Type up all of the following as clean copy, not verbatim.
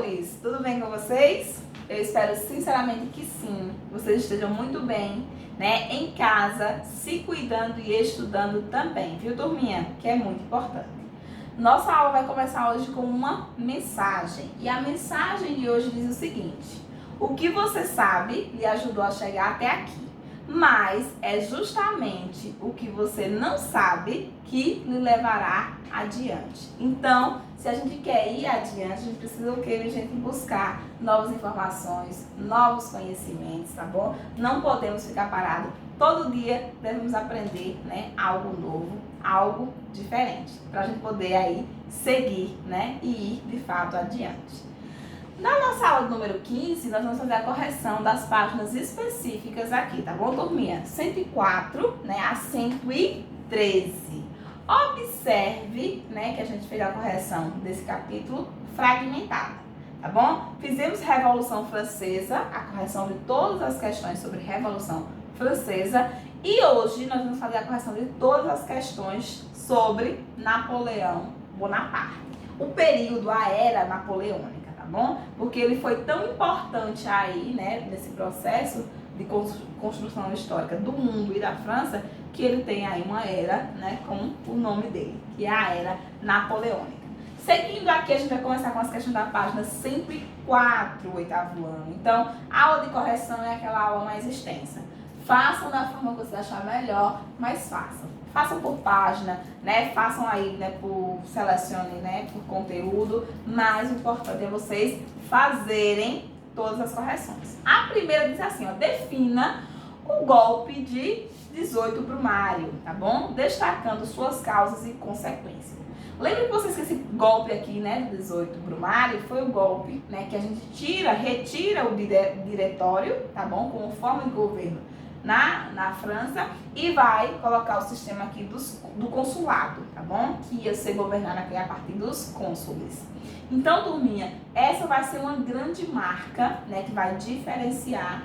amores! Tudo bem com vocês? Eu espero sinceramente que sim, vocês estejam muito bem, né? Em casa, se cuidando e estudando também, viu, turminha? Que é muito importante. Nossa aula vai começar hoje com uma mensagem. E a mensagem de hoje diz o seguinte: o que você sabe lhe ajudou a chegar até aqui, mas é justamente o que você não sabe que lhe levará adiante. Então, se a gente quer ir adiante, a gente precisa o quê? A gente buscar novas informações, novos conhecimentos, tá bom? Não podemos ficar parados. Todo dia devemos aprender, né, algo novo, algo diferente, para a gente poder aí seguir, né, e ir de fato adiante. Na nossa aula número 15, nós vamos fazer a correção das páginas específicas aqui, tá bom, turminha? 104, né, a 113. Observe, né, que a gente fez a correção desse capítulo fragmentado, tá bom? Fizemos Revolução Francesa, a correção de todas as questões sobre Revolução Francesa, e hoje nós vamos fazer a correção de todas as questões sobre Napoleão Bonaparte, o período, a era napoleônica. Tá bom? Porque ele foi tão importante aí, né, nesse processo de construção histórica do mundo e da França, que ele tem aí uma era, né, com o nome dele, que é a era napoleônica. Seguindo aqui, a gente vai começar com as questões da página 104, oitavo ano. Então, a aula de correção é aquela aula mais extensa. Façam da forma que você achar melhor, mas façam. Façam por página, né? Façam aí, né, selecionem, né, por conteúdo, mas o importante é vocês fazerem todas as correções. A primeira diz assim, ó: defina o golpe de 18 Brumário, tá bom? Destacando suas causas e consequências. Lembrem que vocês que esse golpe aqui, né, de 18 Brumário, foi o golpe, né, que a gente retira o diretório, tá bom? Como forma de governo na França, e vai colocar o sistema aqui do consulado, tá bom? Que ia ser governado aqui a partir dos cônsules. Então, turminha, essa vai ser uma grande marca, né, que vai diferenciar,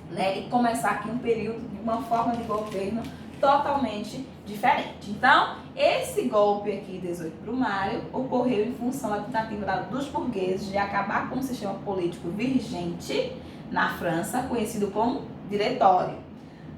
né, e começar aqui um período de uma forma de governo totalmente diferente. Então, esse golpe aqui, 18 Brumário, ocorreu em função da tentativa dos burgueses de acabar com o sistema político vigente na França, conhecido como diretório,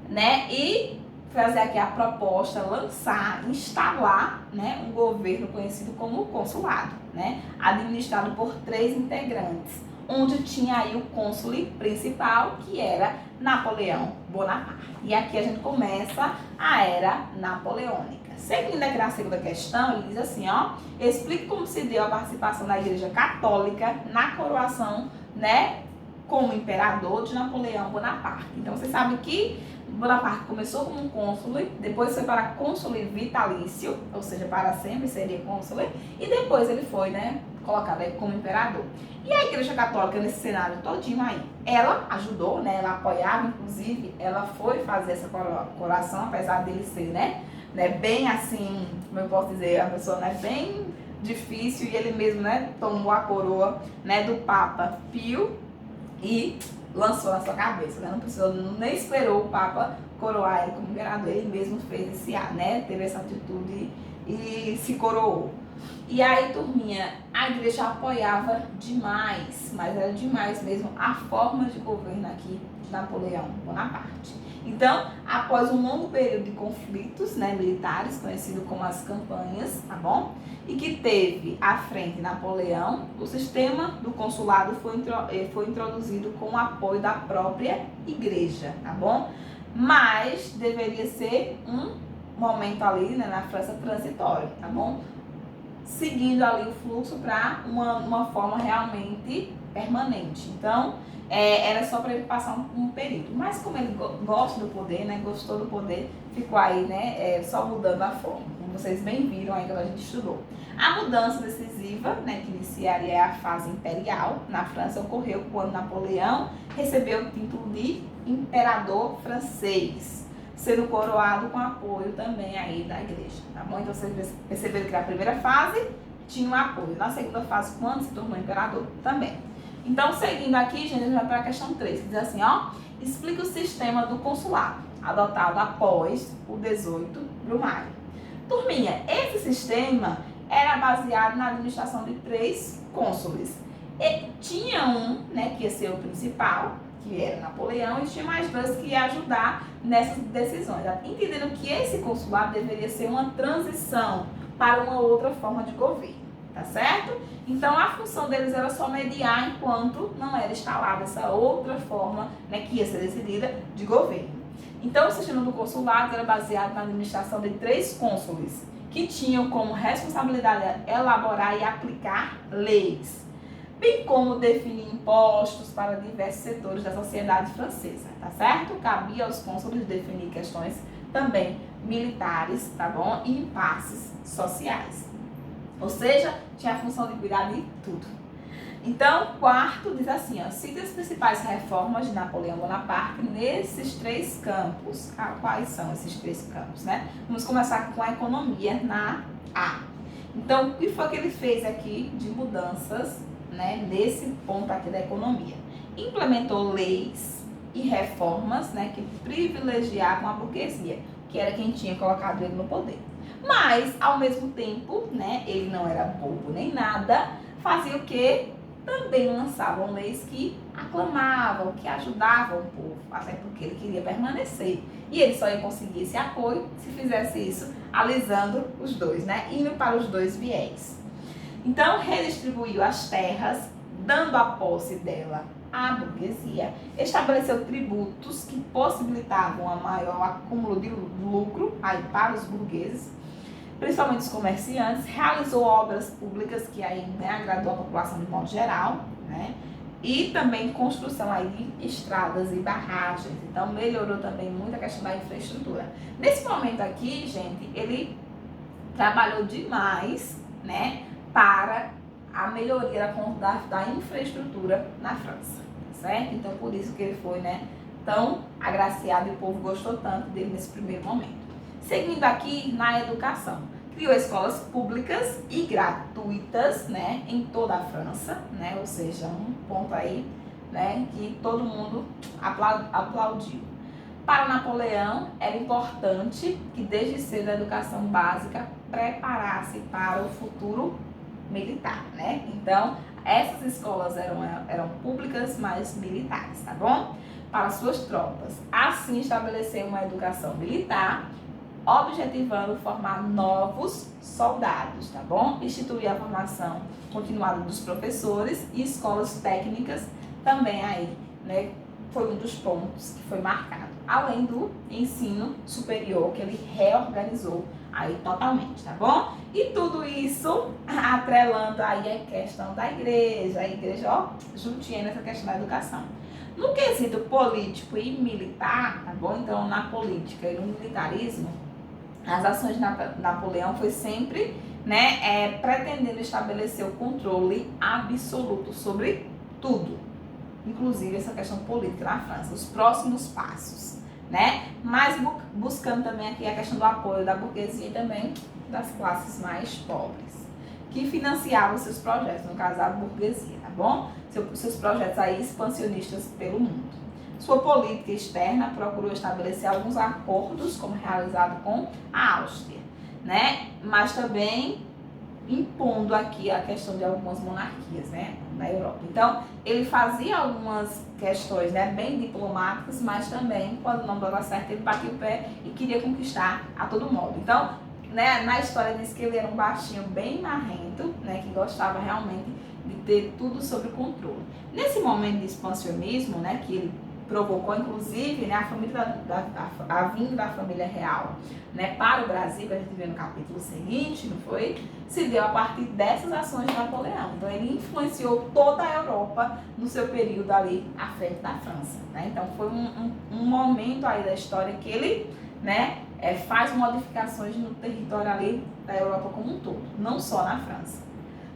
né, e fazer aqui a proposta, lançar, instalar, né, um governo conhecido como consulado, né, administrado por 3 integrantes, onde tinha aí o cônsul principal, que era Napoleão Bonaparte. E aqui a gente começa a era napoleônica. Seguindo aqui na segunda questão, ele diz assim, ó: explique como se deu a participação da Igreja Católica na coroação, né, como imperador de Napoleão Bonaparte. Então, você sabe que Bonaparte começou como um cônsul, depois foi para cônsul vitalício, ou seja, para sempre seria cônsul, e depois ele foi, né, colocado aí como imperador. E a Igreja Católica, nesse cenário todinho aí, ela ajudou, né, ela apoiava, inclusive, ela foi fazer essa coroação, apesar dele ser, né, bem assim, como eu posso dizer, a pessoa, né, bem difícil, e ele mesmo, né, tomou a coroa, né, do Papa Pio e lançou na sua cabeça, né? Não precisou, nem esperou o Papa coroar ele como imperador, ele mesmo fez esse ato, né? Teve essa atitude e se coroou. E aí, turminha, a igreja apoiava demais, mas era demais mesmo, a forma de governo aqui de Napoleão Bonaparte. Então, após um longo período de conflitos, né, militares, conhecido como as campanhas, tá bom? E que teve à frente Napoleão, o sistema do consulado foi introduzido com o apoio da própria igreja, tá bom? Mas deveria ser um momento ali, né, na França transitório, tá bom? Seguindo ali o fluxo para uma forma realmente permanente. Então, era só para ele passar um período. Mas como ele gosta do poder, né, gostou do poder, ficou aí, né, só mudando a forma. Como vocês bem viram aí quando a gente estudou. A mudança decisiva, né, que iniciaria a fase imperial na França, ocorreu quando Napoleão recebeu o título de imperador francês, sendo coroado com apoio também aí da igreja, tá bom? Então vocês perceberam que na primeira fase tinha um apoio, na segunda fase, quando se tornou imperador, também. Então, seguindo aqui, gente, a gente vai para a questão 3, que diz assim, ó: explica o sistema do consulado, adotado após o 18 Brumário. Turminha, esse sistema era baseado na administração de 3 cônsules. E tinha um, né, que ia ser o principal, que era Napoleão, e tinha mais dois que ia ajudar nessas decisões, entendendo que esse consulado deveria ser uma transição para uma outra forma de governo, tá certo? Então a função deles era só mediar enquanto não era instalada essa outra forma, né, que ia ser decidida de governo. Então o sistema do consulado era baseado na administração de 3 cônsules, que tinham como responsabilidade elaborar e aplicar leis, bem como definir impostos para diversos setores da sociedade francesa, tá certo? Cabia aos cônsules definir questões também militares, tá bom? E impasses sociais. Ou seja, tinha a função de cuidar de tudo. Então, quarto diz assim, ó, cita as principais reformas de Napoleão Bonaparte nesses 3 campos. Quais são esses 3 campos, né? Vamos começar com a economia na A. Então, o que foi que ele fez aqui de mudanças, né, nesse ponto aqui da economia? Implementou leis e reformas, né, que privilegiavam a burguesia, que era quem tinha colocado ele no poder. Mas, ao mesmo tempo, né, ele não era bobo nem nada, fazia o quê? Também lançavam leis que aclamavam, que ajudavam o povo, até porque ele queria permanecer. E ele só ia conseguir esse apoio se fizesse isso alisando os dois, né? Indo para os dois viés. Então, redistribuiu as terras, dando a posse dela à burguesia, estabeleceu tributos que possibilitavam a maior acúmulo de lucro aí para os burgueses, principalmente os comerciantes, realizou obras públicas que aí, né, agradou a população de modo geral, né, e também construção aí de estradas e barragens. Então melhorou também muito a questão da infraestrutura. Nesse momento aqui, gente, ele trabalhou demais, né, para a melhoria da infraestrutura na França, certo? Então por isso que ele foi, né, tão agraciado e o povo gostou tanto dele nesse primeiro momento. Seguindo aqui na educação, criou escolas públicas e gratuitas, né, em toda a França, né, ou seja, um ponto aí, né, que todo mundo aplaudiu. Para Napoleão, era importante que desde cedo a educação básica preparasse para o futuro militar, né? Então, essas escolas eram públicas, mas militares, tá bom? Para suas tropas. Assim, estabeleceu uma educação militar, objetivando formar novos soldados, tá bom? Instituir a formação continuada dos professores e escolas técnicas também aí, né? Foi um dos pontos que foi marcado. Além do ensino superior, que ele reorganizou aí totalmente, tá bom? E tudo isso atrelando aí a questão da igreja, a igreja, ó, juntinha nessa questão da educação. No quesito político e militar, tá bom? Então, na política e no militarismo, as ações de Napoleão foi sempre, né, pretendendo estabelecer o controle absoluto sobre tudo, inclusive essa questão política na França, os próximos passos, né? Mas buscando também aqui a questão do apoio da burguesia e também das classes mais pobres, que financiavam seus projetos, no caso a burguesia, tá bom? Seus projetos aí expansionistas pelo mundo. Sua política externa procurou estabelecer alguns acordos, como realizado com a Áustria, né? Mas também impondo aqui a questão de algumas monarquias, né, na Europa. Então, ele fazia algumas questões, né, bem diplomáticas, mas também, quando não dava certo, ele batia o pé e queria conquistar a todo modo. Então, né, na história diz que ele era um baixinho bem marrento, né, que gostava realmente de ter tudo sob controle. Nesse momento de expansionismo, né, que ele provocou, inclusive, né, a vinda da família real, né, para o Brasil, que a gente vê no capítulo seguinte, não foi? Se deu a partir dessas ações de Napoleão. Então, ele influenciou toda a Europa no seu período ali à frente da França, né? Então, foi um momento aí da história que ele, né, faz modificações no território ali da Europa como um todo, não só na França.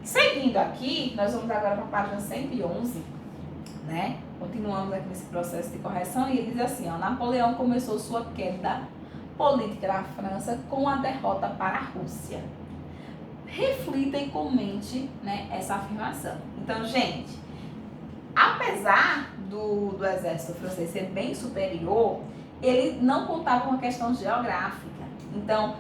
Seguindo aqui, nós vamos agora para a página 111, né? Continuamos aqui nesse processo de correção e ele diz assim, ó, Napoleão começou sua queda política na França com a derrota para a Rússia. Reflita e comente, né, essa afirmação. Então, gente, apesar do exército francês ser bem superior, ele não contava com a questão geográfica. Então,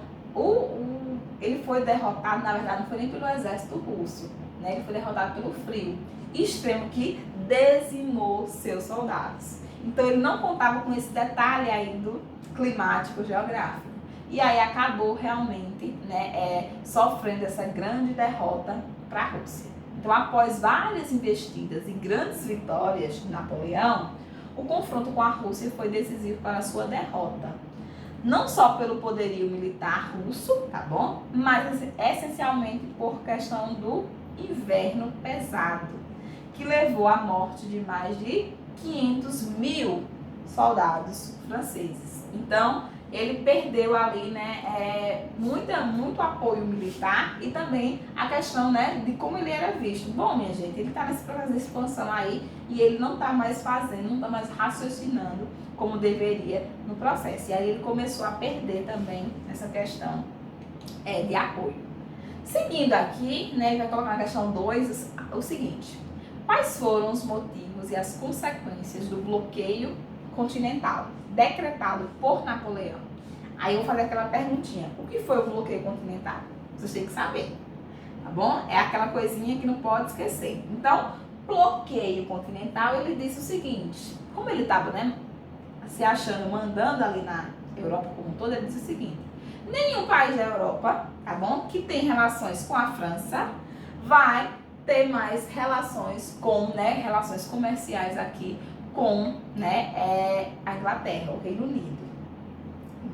ele foi derrotado, na verdade, não foi nem pelo exército russo, né? Ele foi derrotado pelo frio extremo que dizimou seus soldados. Então ele não contava com esse detalhe aí do climático geográfico. E aí acabou realmente, né, sofrendo essa grande derrota para a Rússia. Então, após várias investidas e grandes vitórias de Napoleão, o confronto com a Rússia foi decisivo para a sua derrota. Não só pelo poderio militar russo, tá bom? Mas essencialmente por questão do inverno pesado, que levou à morte de mais de 500 mil soldados franceses. Então, ele perdeu ali, né, muito apoio militar e também a questão, né, de como ele era visto. Bom, minha gente, ele está nesse processo de expansão aí e ele não está mais fazendo, não está mais raciocinando como deveria no processo. E aí ele começou a perder também essa questão de apoio. Seguindo aqui, né, ele vai colocar na questão 2 o seguinte: quais foram os motivos e as consequências do bloqueio continental decretado por Napoleão? Aí eu vou fazer aquela perguntinha: o que foi o bloqueio continental? Vocês têm que saber, tá bom? É aquela coisinha que não pode esquecer. Então, bloqueio continental, ele disse o seguinte: como ele estava, né, se achando, mandando ali na Europa como um todo, ele disse o seguinte: nenhum país da Europa, tá bom, que tem relações com a França vai ter mais relações com, né, relações comerciais aqui com, né, a Inglaterra, o Reino Unido.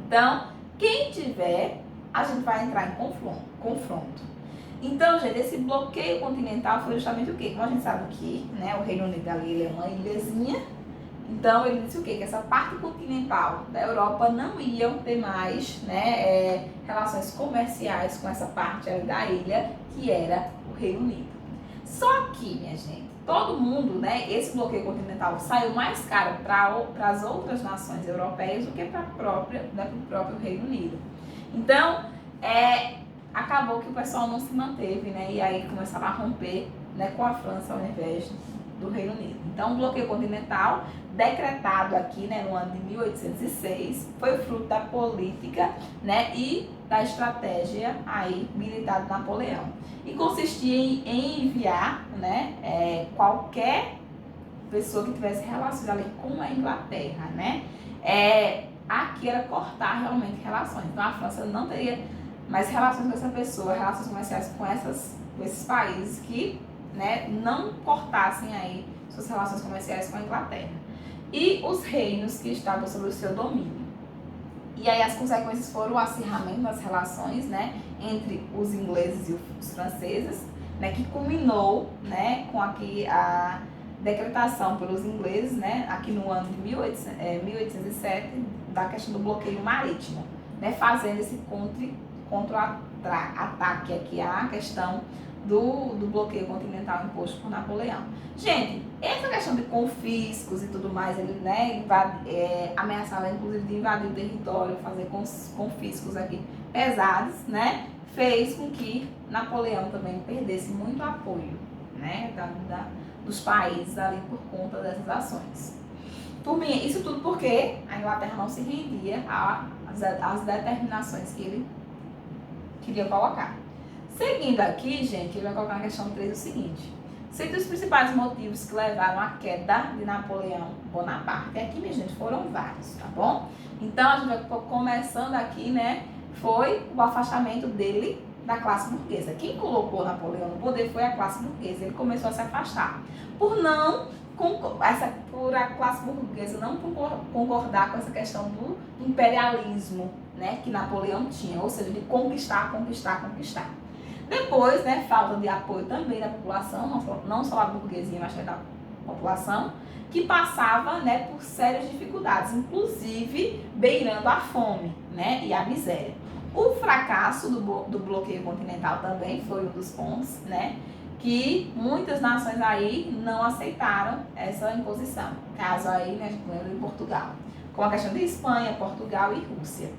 Então, quem tiver, a gente vai entrar em confronto. Então, gente, esse bloqueio continental foi justamente o quê? Como a gente sabe que, né, o Reino Unido ali ele é uma ilhazinha, então ele disse o quê? Que essa parte continental da Europa não iam ter mais, né, relações comerciais com essa parte ali da ilha, que era o Reino Unido. Só que, minha gente, todo mundo, né, esse bloqueio continental saiu mais caro para as outras nações europeias do que para o próprio Reino Unido. Então, acabou que o pessoal não se manteve, né, e aí começava a romper, né, com a França ao invés do Reino Unido. Então, o bloqueio continental, decretado aqui, né, no ano de 1806, foi fruto da política, né, e da estratégia aí militar de Napoleão. E consistia em enviar, né, qualquer pessoa que tivesse relações ali com a Inglaterra, né? Aqui era cortar realmente relações. Então a França não teria mais relações com essa pessoa, relações comerciais com esses países que, né, não cortassem aí suas relações comerciais com a Inglaterra. E os reinos que estavam sob o seu domínio. E aí as consequências foram o acirramento das relações, né, entre os ingleses e os franceses, né, que culminou, né, com aqui a decretação pelos ingleses, né, aqui no ano de 1807, da questão do bloqueio marítimo, né, fazendo esse contra-ataque aqui à questão do bloqueio continental imposto por Napoleão. Gente, essa questão de confiscos e tudo mais, ele, né, ameaçava inclusive de invadir o território, fazer confiscos aqui pesados, né, fez com que Napoleão também perdesse muito apoio, né, dos países ali por conta dessas ações. Turminha, isso tudo porque a Inglaterra não se rendia às determinações que ele queria colocar. Seguindo aqui, gente, ele vai colocar na questão 3 o seguinte: cite os principais motivos que levaram à queda de Napoleão Bonaparte. E aqui, minha gente, foram vários, tá bom? Então, a gente vai começando aqui, né, foi o afastamento dele da classe burguesa. Quem colocou Napoleão no poder foi a classe burguesa. Ele começou a se afastar por a classe burguesa não concordar com essa questão do imperialismo, né, que Napoleão tinha, ou seja, de conquistar. Depois, né, falta de apoio também da população, não só da burguesia, mas também da população, que passava, né, por sérias dificuldades, inclusive beirando a fome, né, e a miséria. O fracasso do bloqueio continental também foi um dos pontos, né, que muitas nações aí não aceitaram essa imposição. Caso aí, né, a gente lembra em Portugal, com a questão de Espanha, Portugal e Rússia,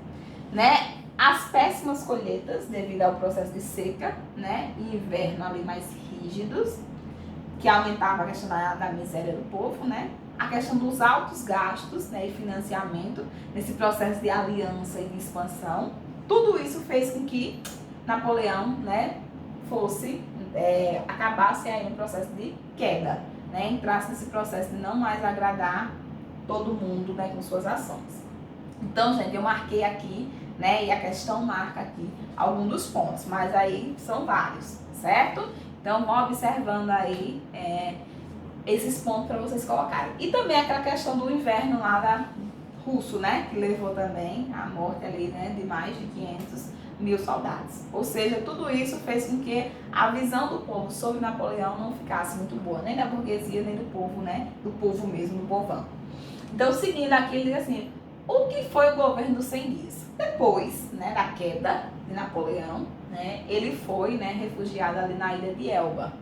né? As péssimas colheitas devido ao processo de seca, né, e inverno ali mais rígidos, que aumentava a questão da miséria do povo, né? A questão dos altos gastos, né, e financiamento nesse processo de aliança e de expansão. Tudo isso fez com que Napoleão, né, fosse acabasse aí um processo de queda, né? Entrasse nesse processo de não mais agradar todo mundo, né, com suas ações. Então, gente, eu marquei aqui, né, e a questão marca aqui alguns dos pontos, mas aí são vários, certo? Então, vão observando aí esses pontos para vocês colocarem. E também aquela questão do inverno lá russo, né, que levou também à morte ali, né, de mais de 500.000 soldados. Ou seja, tudo isso fez com que a visão do povo sobre Napoleão não ficasse muito boa, nem da burguesia, nem do povo, né, do povo mesmo, do povão. Então, seguindo aqui, ele diz assim, o que foi o governo dos 100 dias? Depois, né, da queda de Napoleão, né, ele foi, né, refugiado ali na ilha de Elba.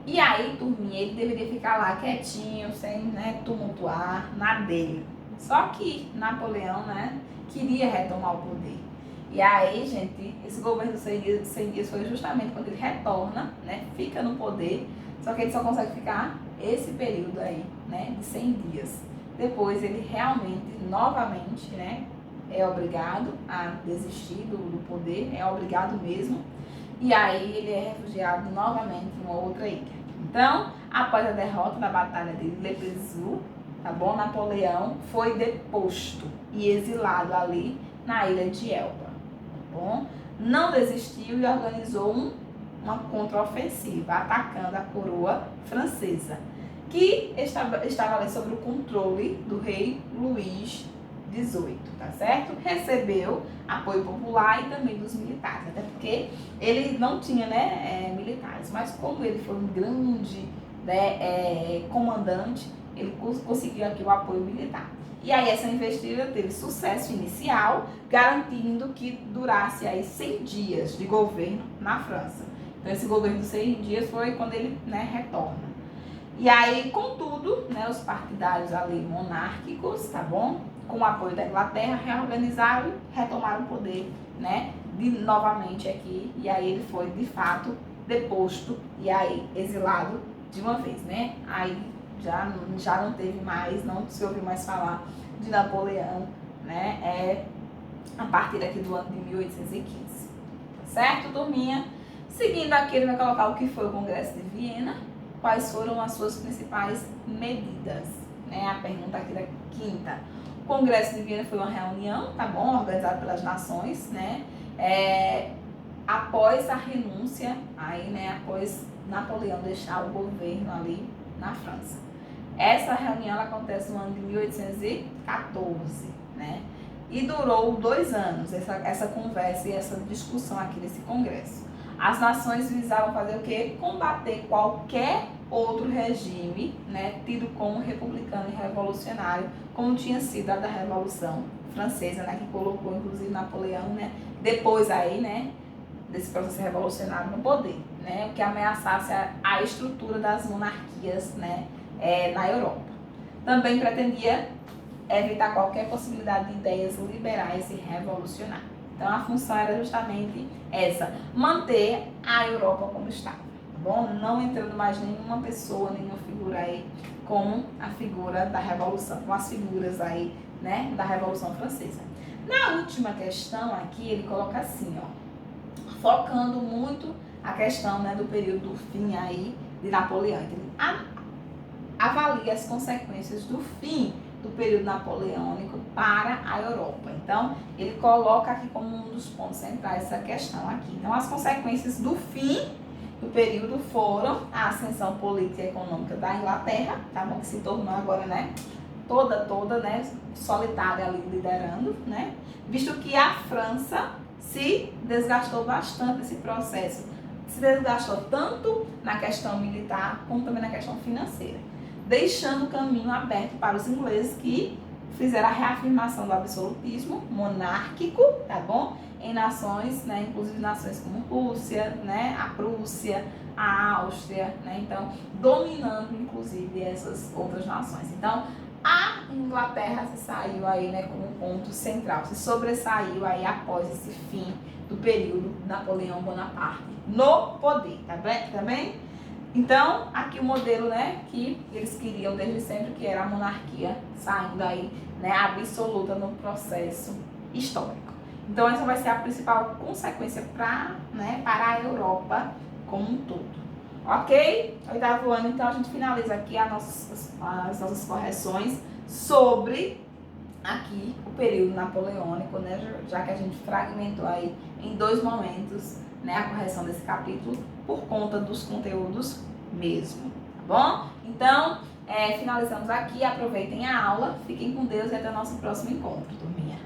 E aí, turminha, ele deveria ficar lá quietinho, sem, né, tumultuar, na dele. Só que Napoleão, né, queria retomar o poder. E aí, gente, esse governo dos 100 dias foi justamente quando ele retorna, né, fica no poder, só que ele só consegue ficar esse período aí, né, de 100 dias. Depois ele realmente, novamente, né, é obrigado a desistir do poder, é obrigado mesmo. E aí ele é refugiado novamente em uma outra ilha. Então, após a derrota da Batalha de Le Plessis, tá bom? Napoleão foi deposto e exilado ali na ilha de Elba, tá bom? Não desistiu e organizou uma contraofensiva, atacando a coroa francesa, que estava ali sob o controle do rei Luís XVIII, tá certo? Recebeu apoio popular e também dos militares, até porque ele não tinha, né, militares, mas como ele foi um grande, né, comandante, ele conseguiu aqui o apoio militar. E aí essa investida teve sucesso inicial, garantindo que durasse aí 100 dias de governo na França. Então esse governo de 100 dias foi quando ele, né, retorna. E aí, contudo, né, os partidários ali monárquicos, tá bom? Com o apoio da Inglaterra, reorganizaram e retomaram o poder, né, novamente aqui. E aí ele foi, de fato, deposto e aí exilado de uma vez, né? Aí já não teve mais, não se ouviu mais falar de Napoleão, né? A partir aqui do ano de 1815. Tá certo, turminha? Seguindo aqui, ele vai colocar o que foi o Congresso de Viena, quais foram as suas principais medidas, né? A pergunta aqui da quinta. O Congresso de Viena foi uma reunião, tá bom? Organizada pelas nações, né? Após a renúncia, aí, né? Após Napoleão deixar o governo ali na França. Essa reunião ela acontece no ano de 1814, né? E durou 2 anos, essa conversa e essa discussão aqui nesse congresso. As nações visavam fazer o quê? Combater qualquer outro regime, né, tido como republicano e revolucionário, como tinha sido a da Revolução Francesa, né, que colocou inclusive Napoleão, né, depois aí, né, desse processo revolucionário no poder, né, o que ameaçasse a estrutura das monarquias, né, na Europa. Também pretendia evitar qualquer possibilidade de ideias liberais e revolucionárias. Então a função era justamente essa, manter a Europa como estava, tá bom? Não entrando mais nenhuma pessoa, nenhuma figura aí como a figura da Revolução, com as figuras aí, né, da Revolução Francesa. Na última questão aqui, ele coloca assim, ó, focando muito a questão, né, do período do fim aí de Napoleão. Ele avalia as consequências do fim do período napoleônico para a Europa. Então, ele coloca aqui como um dos pontos centrais essa questão aqui. Então, as consequências do fim do período foram a ascensão política e econômica da Inglaterra, tá bom? Que se tornou agora, né, toda, né, solitária ali liderando, né? Visto que a França se desgastou bastante esse processo. Se desgastou tanto na questão militar, como também na questão financeira, deixando o caminho aberto para os ingleses que fizeram a reafirmação do absolutismo monárquico, tá bom? Em nações, né, inclusive nações como Rússia, né, a Prússia, a Áustria, né, então dominando inclusive essas outras nações. Então, a Inglaterra se saiu aí, né, como um ponto central, se sobressaiu aí após esse fim do período Napoleão Bonaparte no poder, tá bem? Então, aqui o modelo, né, que eles queriam desde sempre, que era a monarquia saindo aí, né, absoluta no processo histórico. Então, essa vai ser a principal consequência para a Europa como um todo. Ok? Oitavo ano, então a gente finaliza aqui as nossas correções sobre aqui o período napoleônico, né? Já que a gente fragmentou aí em 2 momentos, né, a correção desse capítulo por conta dos conteúdos mesmo, tá bom? Então, finalizamos aqui, aproveitem a aula, fiquem com Deus e até o nosso próximo encontro, turminha.